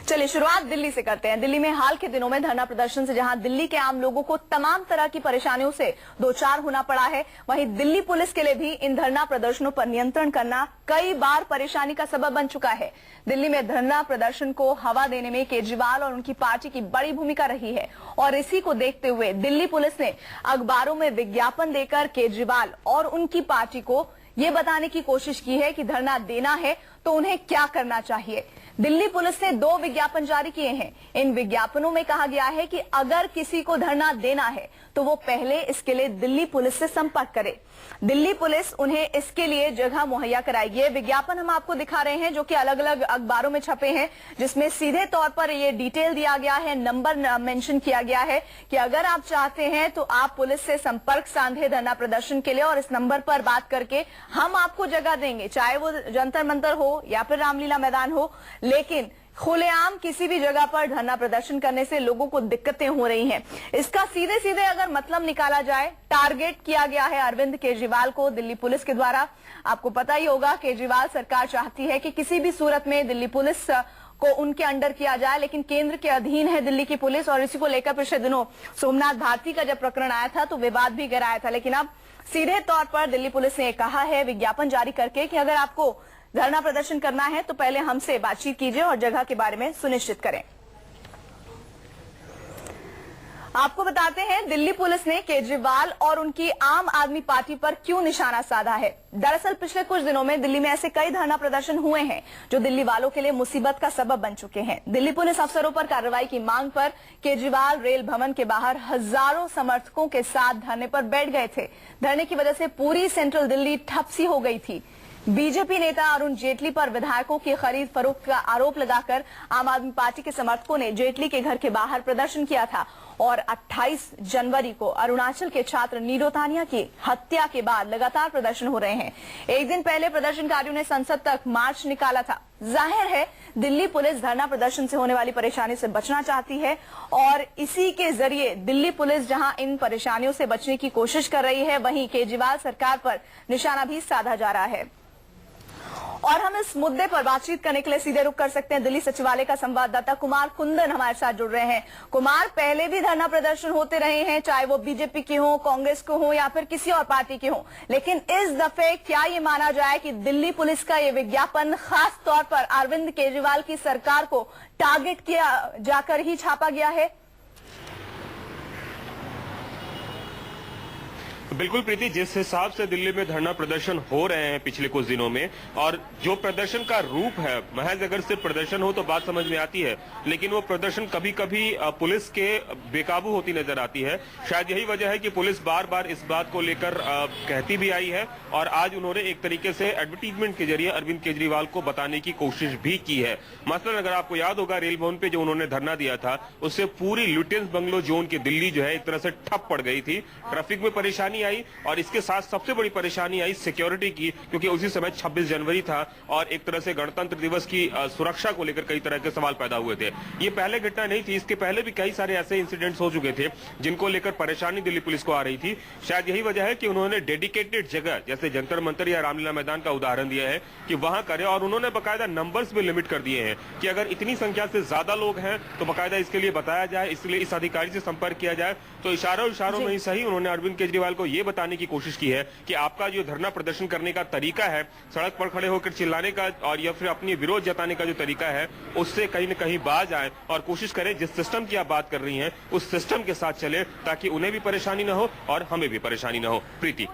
चलिए शुरुआत दिल्ली से करते हैं। दिल्ली में हाल के दिनों में धरना प्रदर्शन से जहां दिल्ली के आम लोगों को तमाम तरह की परेशानियों से दो चार होना पड़ा है, वहीं दिल्ली पुलिस के लिए भी इन धरना प्रदर्शनों पर नियंत्रण करना कई बार परेशानी का सबब बन चुका है। दिल्ली में धरना प्रदर्शन को हवा देने में केजरीवाल और उनकी पार्टी की बड़ी भूमिका रही है और इसी को देखते हुए दिल्ली पुलिस ने अखबारों में विज्ञापन देकर केजरीवाल और उनकी पार्टी को ये बताने की कोशिश की है कि धरना देना है तो उन्हें क्या करना चाहिए। दिल्ली पुलिस ने 2 विज्ञापन जारी किए हैं। इन विज्ञापनों में कहा गया है कि अगर किसी को धरना देना है तो वो पहले इसके लिए दिल्ली पुलिस से संपर्क करे। दिल्ली पुलिस उन्हें इसके लिए जगह मुहैया कराएगी। ये विज्ञापन हम आपको दिखा रहे हैं जो कि अलग अलग अखबारों में छपे हैं, जिसमें सीधे तौर पर ये डिटेल दिया गया है, नंबर मेंशन किया गया है कि अगर आप चाहते हैं तो आप पुलिस से संपर्क साधे धरना प्रदर्शन के लिए और इस नंबर पर बात करके हम आपको जगह देंगे, चाहे वो जंतर मंतर हो या फिर रामलीला मैदान हो। लेकिन खुलेआम किसी भी जगह पर धरना प्रदर्शन करने से लोगों को दिक्कतें हो रही हैं। इसका सीधे सीधे अगर मतलब निकाला जाए, टारगेट किया गया है अरविंद केजरीवाल को दिल्ली पुलिस के द्वारा। आपको पता ही होगा केजरीवाल सरकार चाहती है कि किसी भी सूरत में दिल्ली पुलिस को उनके अंडर किया जाए, लेकिन केंद्र के अधीन है दिल्ली की पुलिस और इसी को लेकर पिछले दिनों सोमनाथ भारती का जब प्रकरण आया था तो विवाद भी गहराया था। लेकिन अब सीधे तौर पर दिल्ली पुलिस ने कहा है विज्ञापन जारी करके कि अगर आपको धरना प्रदर्शन करना है तो पहले हमसे बातचीत कीजिए और जगह के बारे में सुनिश्चित करें। आपको बताते हैं दिल्ली पुलिस ने केजरीवाल और उनकी आम आदमी पार्टी पर क्यों निशाना साधा है। दरअसल पिछले कुछ दिनों में दिल्ली में ऐसे कई धरना प्रदर्शन हुए हैं जो दिल्ली वालों के लिए मुसीबत का सबब बन चुके हैं। दिल्ली पुलिस अफसरों पर कार्रवाई की मांग पर केजरीवाल रेल भवन के बाहर हजारों समर्थकों के साथ धरने पर बैठ गए थे। धरने की वजह से पूरी सेंट्रल दिल्ली ठप सी हो गई थी। बीजेपी नेता अरुण जेटली पर विधायकों की खरीद फरोख्त का आरोप लगाकर आम आदमी पार्टी के समर्थकों ने जेटली के घर के बाहर प्रदर्शन किया था और 28 जनवरी को अरुणाचल के छात्र नीरो तानिया की हत्या के बाद लगातार प्रदर्शन हो रहे हैं। एक दिन पहले प्रदर्शनकारियों ने संसद तक मार्च निकाला था। जाहिर है दिल्ली पुलिस धरना प्रदर्शन से होने वाली परेशानी से बचना चाहती है और इसी के जरिए दिल्ली पुलिस जहां इन परेशानियों से बचने की कोशिश कर रही है, वहीं केजरीवाल सरकार पर निशाना भी साधा जा रहा है। और हम इस मुद्दे पर बातचीत करने के लिए सीधे रुख कर सकते हैं। दिल्ली सचिवालय का संवाददाता कुमार कुंदन हमारे साथ जुड़ रहे हैं। कुमार, पहले भी धरना प्रदर्शन होते रहे हैं, चाहे वो बीजेपी के हो, कांग्रेस को हो या फिर किसी और पार्टी के हो, लेकिन इस दफे क्या ये माना जाए कि दिल्ली पुलिस का ये विज्ञापन खास तौर पर अरविंद केजरीवाल की सरकार को टारगेट किया जाकर ही छापा गया है? बिल्कुल प्रीति, जिस हिसाब से दिल्ली में धरना प्रदर्शन हो रहे हैं पिछले कुछ दिनों में और जो प्रदर्शन का रूप है, महज अगर सिर्फ प्रदर्शन हो तो बात समझ में आती है, लेकिन वो प्रदर्शन कभी कभी पुलिस के बेकाबू होती नजर आती है। शायद यही वजह है कि पुलिस बार बार इस बात को लेकर कहती भी आई है और आज उन्होंने एक तरीके से एडवर्टीजमेंट के जरिए अरविंद केजरीवाल को बताने की कोशिश भी की है। मसलन अगर आपको याद होगा रेल भवन पे जो उन्होंने धरना दिया था उससे पूरी लुटेंस बंगलो जोन की दिल्ली जो है एक तरह से ठप पड़ गई थी। ट्रैफिक में परेशानी आई और इसके साथ सबसे बड़ी परेशानी आई सिक्योरिटी की, क्योंकि उसी समय 26 जनवरी था और एक तरह से गणतंत्र दिवस की सुरक्षा को लेकर कई तरह के सवाल पैदा हुए थे। ये पहले घटना नहीं थी, इसके पहले भी कई सारे ऐसे इंसिडेंट्स हो चुके थे जिनको लेकर परेशानी दिल्ली पुलिस को आ रही थी। शायद यही वजह है कि उन्होंने डेडिकेटेड जगह जैसे जंतर मंतर या रामलीला मैदान का उदाहरण दिया है कि वहां करे और उन्होंने बाकायदा नंबर्स में लिमिट कर दिए हैं कि अगर इतनी संख्या से ज्यादा लोग हैं तो बाकायदा इसके लिए बताया जाए, इसलिए इस अधिकारी से संपर्क किया जाए। तो इशारों में ही सही उन्होंने अरविंद केजरीवाल को यह बताने की कोशिश की है कि आपका जो धरना प्रदर्शन करने का तरीका है, सड़क पर खड़े होकर चिल्लाने का और या फिर अपनी विरोध जताने का जो तरीका है, उससे कहीं न कहीं बाज आए और कोशिश करें जिस सिस्टम की आप बात कर रही हैं उस सिस्टम के साथ चले ताकि उन्हें भी परेशानी न हो और हमें भी परेशानी न हो। प्रीति।